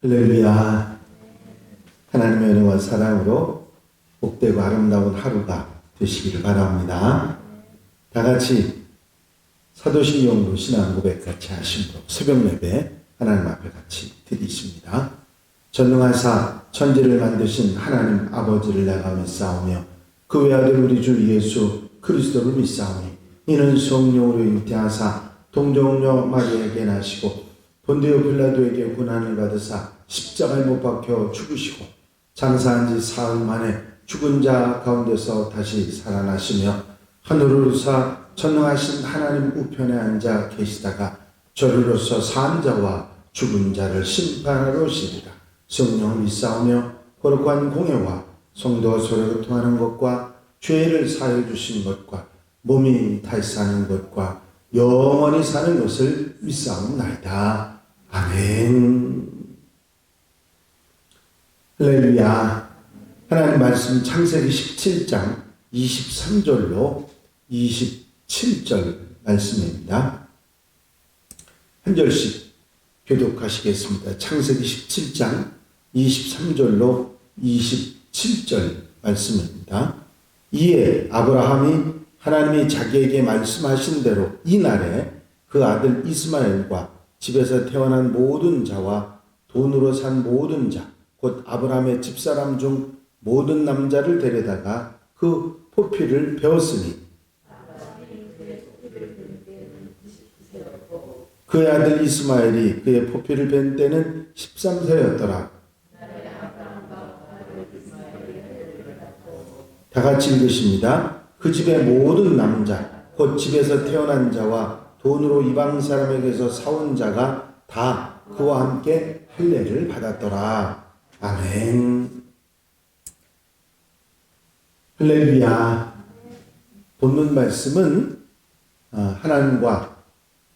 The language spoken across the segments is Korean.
할렐루야. 하나님의 은혜와 사랑으로 복되고 아름다운 하루가 되시기를 바랍니다. 다 같이 사도신경으로 신앙 고백 같이 하심으로 새벽 예배 하나님 앞에 같이 드리십니다. 전능하사 천지를 만드신 하나님 아버지를 내가 믿사오며 그 외아들 우리 주 예수 그리스도를 믿사오니 이는 성령으로 잉태하사 동정녀 마리아에게 나시고 본디오 빌라도에게 고난을 받으사 십자가에 못 박혀 죽으시고 장사한 지 사흘 만에 죽은 자 가운데서 다시 살아나시며 하늘을 우사 전능하신 하나님 우편에 앉아 계시다가 저리로서 산 자와 죽은 자를 심판하러 오시리라. 성령을 믿사오며 거룩한 공예와 성도와 서로 통하는 것과 죄를 사해 주신 것과 몸이 다시 사는 것과 영원히 사는 것을 믿사옵나이다. 아멘. 할렐루야. 하나님 말씀 창세기 17장 23절로 27절 말씀입니다. 한 절씩 교독하시겠습니다. 창세기 17장 23절로 27절 말씀입니다. 이에 아브라함이 하나님이 자기에게 말씀하신 대로 이날에 그 아들 이스마엘과 집에서 태어난 모든 자와 돈으로 산 모든 자, 곧 아브라함의 집사람 중 모든 남자를 데려다가 그 포피를 베었으니 그의 아들 이스마엘이 그의 포피를 벤 때는 13세였더라. 다 같이 읽으십니다. 그 집의 모든 남자, 곧 집에서 태어난 자와 돈으로 이방 사람에게서 사온 자가 다 그와 함께 할례를 받았더라. 아멘. 할렐루야. 본문 말씀은 하나님과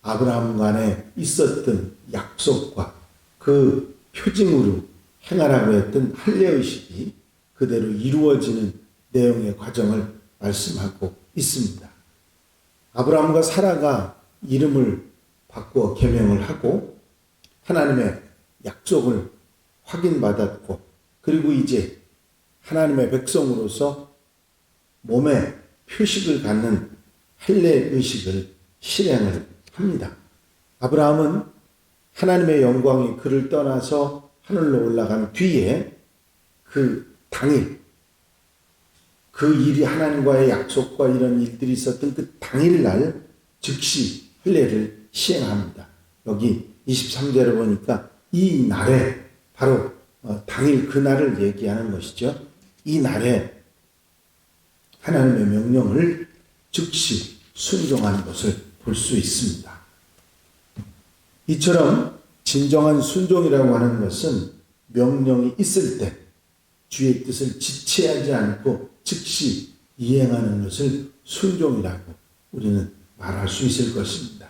아브라함 간에 있었던 약속과 그 표징으로 행하라고 했던 할례의식이 그대로 이루어지는 내용의 과정을 말씀하고 있습니다. 아브라함과 사라가 이름을 바꾸어 계명을 하고 하나님의 약속을 확인받았고 그리고 이제 하나님의 백성으로서 몸에 표식을 갖는 할례 의식을 실행을 합니다. 아브라함은 하나님의 영광이 그를 떠나서 하늘로 올라간 뒤에 그 당일 그 일이 하나님과의 약속과 이런 일들이 있었던 그 당일날 즉시 할례를 시행합니다. 여기 23절에 보니까 이 날에 바로 당일 그날을 얘기하는 것이죠. 이 날에 하나님의 명령을 즉시 순종하는 것을 볼 수 있습니다. 이처럼 진정한 순종이라고 하는 것은 명령이 있을 때 주의 뜻을 지체하지 않고 즉시 이행하는 것을 순종이라고 우리는 말할 수 있을 것입니다.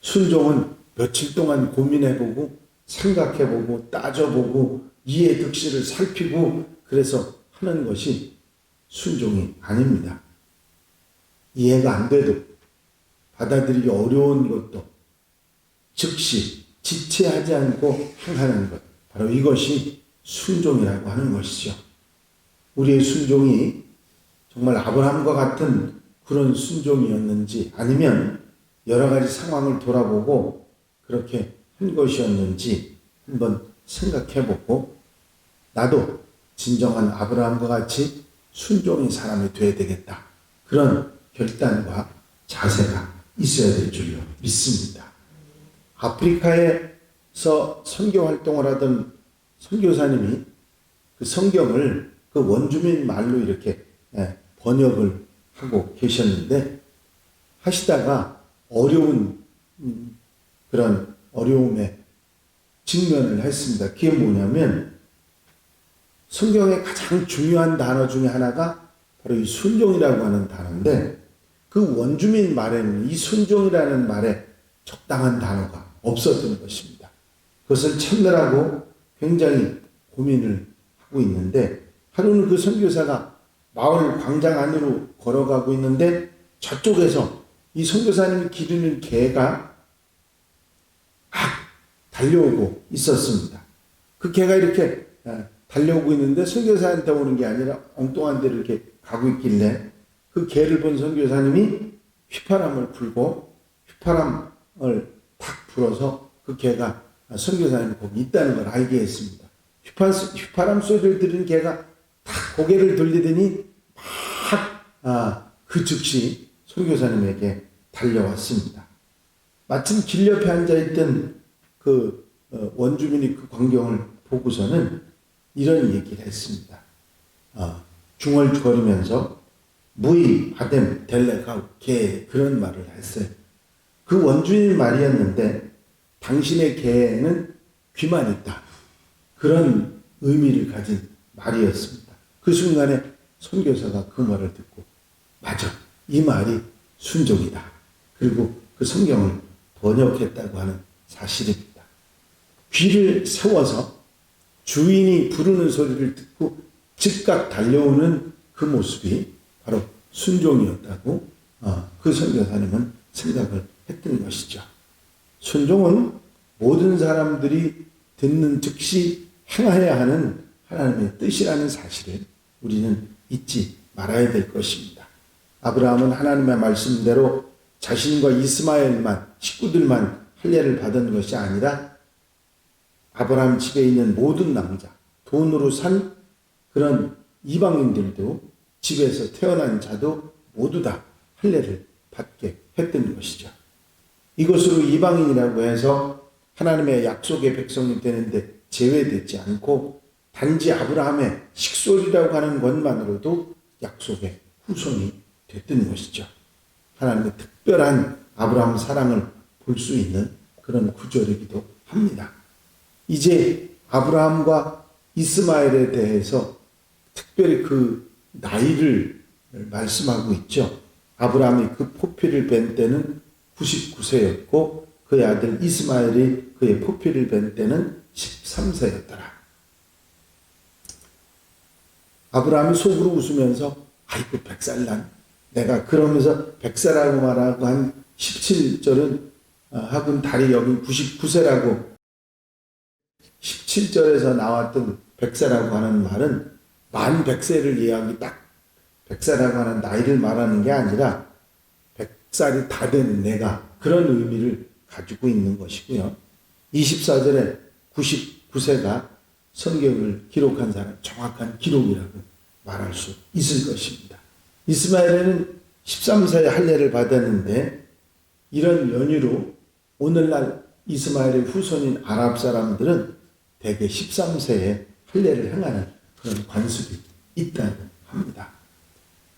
순종은 며칠 동안 고민해보고 생각해보고 따져보고 이해 득실을 살피고 그래서 하는 것이 순종이 아닙니다. 이해가 안 돼도 받아들이기 어려운 것도 즉시 지체하지 않고 행하는 것, 바로 이것이 순종이라고 하는 것이죠. 우리의 순종이 정말 아브라함과 같은 그런 순종이었는지 아니면 여러 가지 상황을 돌아보고 그렇게 한 것이었는지 한번 생각해보고 나도 진정한 아브라함과 같이 순종의 사람이 되어야 되겠다. 그런 결단과 자세가 있어야 될 줄로 믿습니다. 아프리카에서 선교 활동을 하던 선교사님이 그 성경을 그 원주민 말로 이렇게 번역을 하고 계셨는데 하시다가 어려운 그런 어려움에 직면을 했습니다. 그게 뭐냐면 성경의 가장 중요한 단어 중에 하나가 바로 이 순종이라고 하는 단어인데 그 원주민 말에는 이 순종이라는 말에 적당한 단어가 없었던 것입니다. 그것을 찾느라고 굉장히 고민을 하고 있는데 하루는 그 선교사가 마을 광장 안으로 걸어가고 있는데 저쪽에서 이 선교사님이 기르는 개가 막 달려오고 있었습니다. 그 개가 이렇게 달려오고 있는데 선교사한테 오는 게 아니라 엉뚱한 데를 이렇게 가고 있길래 그 개를 본 선교사님이 휘파람을 불고 휘파람을 탁 불어서 그 개가 선교사님이 거기 있다는 걸 알게 했습니다. 휘파람 소리를 들은 개가 탁 고개를 돌리더니 막 그 즉시 선교사님에게 달려왔습니다. 마침 길 옆에 앉아있던 그 원주민이 그 광경을 보고서는 이런 얘기를 했습니다. 중얼거리면서 무이 바뎀 델레가우 개 그런 말을 했어요. 그 원주민 말이었는데 당신의 개는 귀만 있다. 그런 의미를 가진 말이었습니다. 그 순간에 선교사가 그 말을 듣고 맞아. 이 말이 순종이다. 그리고 그 성경을 번역했다고 하는 사실입니다. 귀를 세워서 주인이 부르는 소리를 듣고 즉각 달려오는 그 모습이 바로 순종이었다고 그 선교사님은 생각을 했던 것이죠. 순종은 모든 사람들이 듣는 즉시 행해야 하는 하나님의 뜻이라는 사실을 우리는 잊지 말아야 될 것입니다. 아브라함은 하나님의 말씀대로 자신과 이스마엘만, 식구들만 할례를 받은 것이 아니라 아브라함 집에 있는 모든 남자, 돈으로 산 그런 이방인들도 집에서 태어난 자도 모두 다 할례를 받게 했던 것이죠. 이것으로 이방인이라고 해서 하나님의 약속의 백성이 되는데 제외되지 않고 단지 아브라함의 식솔이라고 하는 것만으로도 약속의 후손이 됐던 것이죠. 하나님의 특별한 아브라함 사랑을 볼 수 있는 그런 구절이기도 합니다. 이제 아브라함과 이스마엘에 대해서 특별히 그 나이를 말씀하고 있죠. 아브라함이 그 포피를 벤 때는 99세였고 그의 아들 이스마엘이 그의 포피를 벤 때는 13세였더라. 아브라함이 속으로 웃으면서 아이고 100살 내가 그러면서 100세라고 말하고 한 17절은 하군 달이 여긴 99세라고 17절에서 나왔던 100세라고 하는 말은 만 100세를 이야기 딱 100세라고 하는 나이를 말하는 게 아니라 100살이 다 된 내가 그런 의미를 가지고 있는 것이고요. 24절에 99세가 성경을 기록한 사람 정확한 기록이라고 말할 수 있을 것입니다. 이스마엘에는 13세에 할례를 받았는데 이런 연유로 오늘날 이스마엘의 후손인 아랍 사람들은 대개 13세에 할례를 행하는 그런 관습이 있다고 합니다.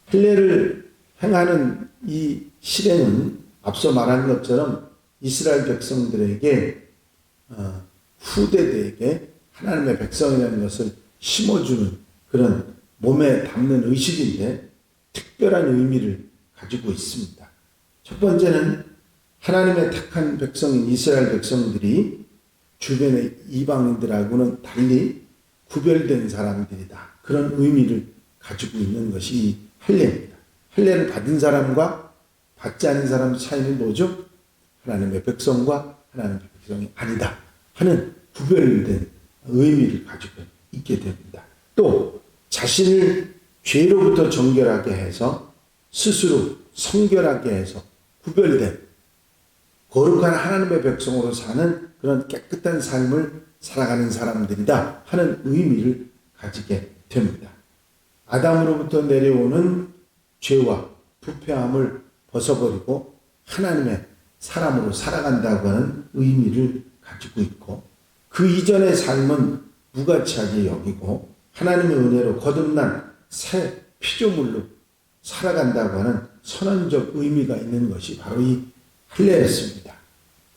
할례를 행하는 이 실행은 앞서 말한 것처럼 이스라엘 백성들에게 후대들에게 하나님의 백성이라는 것을 심어주는 그런 몸에 담는 의식인데 특별한 의미를 가지고 있습니다. 첫 번째는 하나님의 택한 백성인 이스라엘 백성들이 주변의 이방인들하고는 달리 구별된 사람들이다. 그런 의미를 가지고 있는 것이 이 할례입니다. 할례를 받은 사람과 받지 않은 사람 차이는 뭐죠? 하나님의 백성과 하나님의 백성이 아니다 하는 구별된 의미를 가지고 있게 됩니다. 또 자신을 죄로부터 정결하게 해서 스스로 성결하게 해서 구별된 거룩한 하나님의 백성으로 사는 그런 깨끗한 삶을 살아가는 사람들이다 하는 의미를 가지게 됩니다. 아담으로부터 내려오는 죄와 부패함을 벗어버리고 하나님의 사람으로 살아간다고 하는 의미를 가지고 있고 그 이전의 삶은 무가치하게 여기고 하나님의 은혜로 거듭난 새 피조물로 살아간다고 하는 선언적 의미가 있는 것이 바로 이 할례였습니다.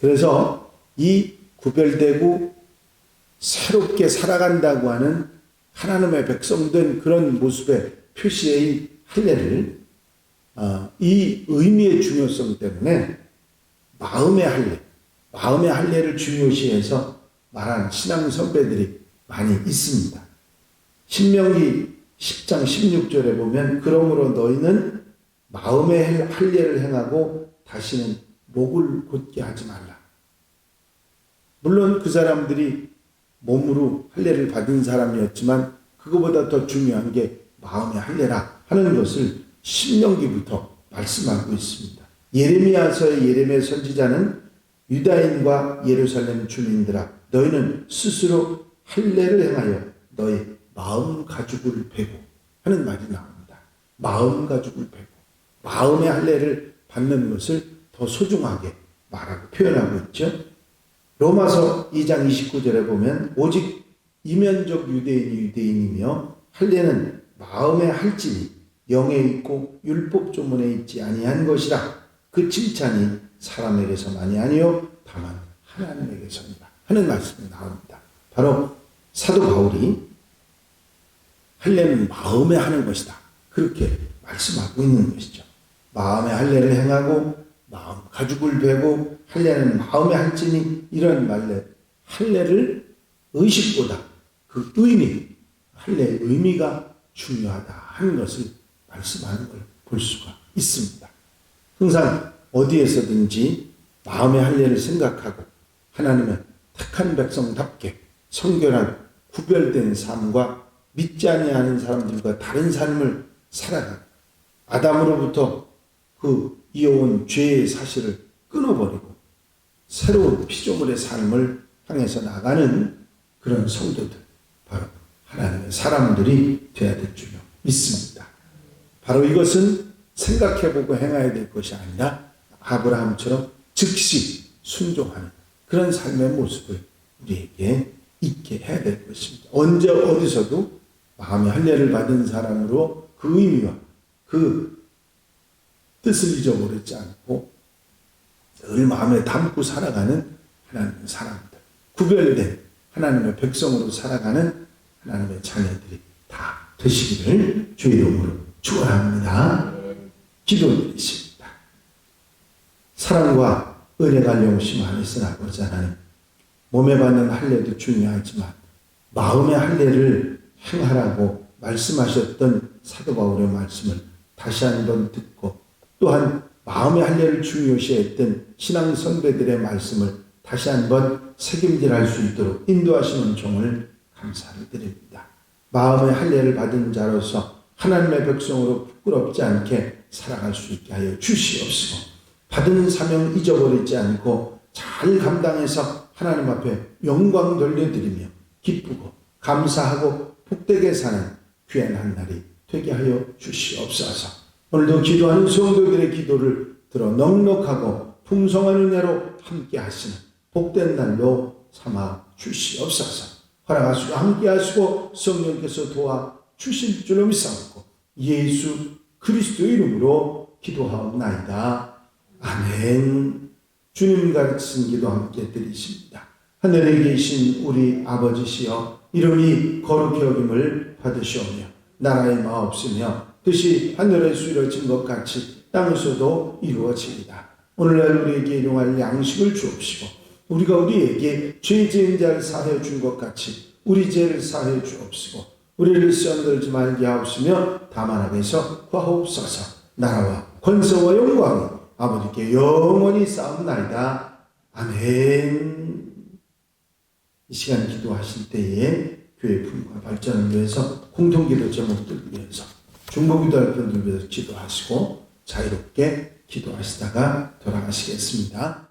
그래서 이 구별되고 새롭게 살아간다고 하는 하나님의 백성된 그런 모습의 표시의 할례를 이 의미의 중요성 때문에 마음의 할례를 중요시해서 말하는 신앙 선배들이 많이 있습니다. 신명기 10장 16절에 보면 그러므로 너희는 마음의 할례를 행하고 다시는 목을 곧게 하지 말라. 물론 그 사람들이 몸으로 할례를 받은 사람이었지만 그거보다 더 중요한 게 마음의 할례라 하는 것을 신명기부터 말씀하고 있습니다. 예레미야서의 예레미야 선지자는 유다인과 예루살렘 주민들아 너희는 스스로 할례를 행하여 너희 마음 가죽을 베고 하는 말이 나옵니다. 마음 가죽을 베고 마음의 할례를 받는 것을 더 소중하게 말하고 표현하고 있죠. 로마서 2장 29절에 보면 오직 이면적 유대인이 유대인이며 할례는 마음에 할지니 영에 있고 율법 조문에 있지 아니한 것이라. 그 칭찬이 사람에게서만이 아니요 다만 하나님에게서니라 하는 말씀이 나옵니다. 바로 사도 바울이 할례는 마음에 하는 것이다. 그렇게 말씀하고 있는 것이죠. 마음의 할례를 행하고 마음 가죽을 베고 할례는 마음에 할지니 이런 말래 할례를 의식보다 그 의미, 할례의 의미가 중요하다 하는 것을 말씀하는 걸 볼 수가 있습니다. 항상 어디에서든지 마음의 할례를 생각하고 하나님의 택한 백성답게 성결한 구별된 삶과 믿지 아니하는 사람들과 다른 삶을 살아가는 아담으로부터 그 이어온 죄의 사실을 끊어버리고 새로운 피조물의 삶을 향해서 나가는 그런 성도들, 바로 하나님의 사람들이 되어야 될 줄 믿습니다. 바로 이것은 생각해보고 행해야 될 것이 아니라 아브라함처럼 즉시 순종하는 그런 삶의 모습을 우리에게 있게 해야 될 것입니다. 언제 어디서도 마음의 할례를 받은 사람으로 그 의미와 그 뜻을 잊어버리지 않고 늘 마음에 담고 살아가는 하나님의 사람들, 구별된 하나님의 백성으로 살아가는 하나님의 자녀들이 다 되시기를 주의 이름으로 축원합니다. 기도드리십니다. 사랑과 은혜가 용심 안에서 아버지 하나님, 몸에 받는 할례도 중요하지만 마음의 할례를 행하라고 말씀하셨던 사도 바울의 말씀을 다시 한번 듣고 또한 마음의 할례를 중요시했던 신앙 선배들의 말씀을 다시 한번 새김질할 수 있도록 인도하시는 종을 감사를 드립니다. 마음의 할례를 받은 자로서 하나님의 백성으로 부끄럽지 않게 살아갈 수 있게 하여 주시옵시고 받은 사명 잊어버리지 않고 잘 감당해서 하나님 앞에 영광 돌려드리며 기쁘고 감사하고 복되게 사는 귀한 한 날이 되게 하여 주시옵소서. 오늘도 기도하는 성도들의 기도를 들어 넉넉하고 풍성한 은혜로 함께 하시는 복된 날로 삼아 주시옵소서. 허락하시고 함께 하시고 성령께서 도와 주실 줄로 믿사옵고 예수 그리스도의 이름으로 기도하옵나이다. 아멘. 주님 가르치신 기도 함께 드리십니다. 하늘에 계신 우리 아버지시여 이름이 거룩히 여김을 받으시오며 나라의 마옵시며 뜻이 하늘에서 이루어진 것 같이 땅에서도 이루어집니다. 오늘날 우리에게 일용할 양식을 주옵시고 우리가 우리에게 죄 지은 자를 사하여 준 것 같이 우리 죄를 사하여 주옵시고 우리를 시험 들지 말게 하옵시며 다만 악에서 구하옵소서. 나라와 권세와 영광이 아버지께 영원히 쌓옵나이다. 아멘. 이 시간 기도하실 때에 교회 품과 발전을 위해서 공통기도 제목들 위해서 중보기도할 분들 위해서 기도하시고 자유롭게 기도하시다가 돌아가시겠습니다.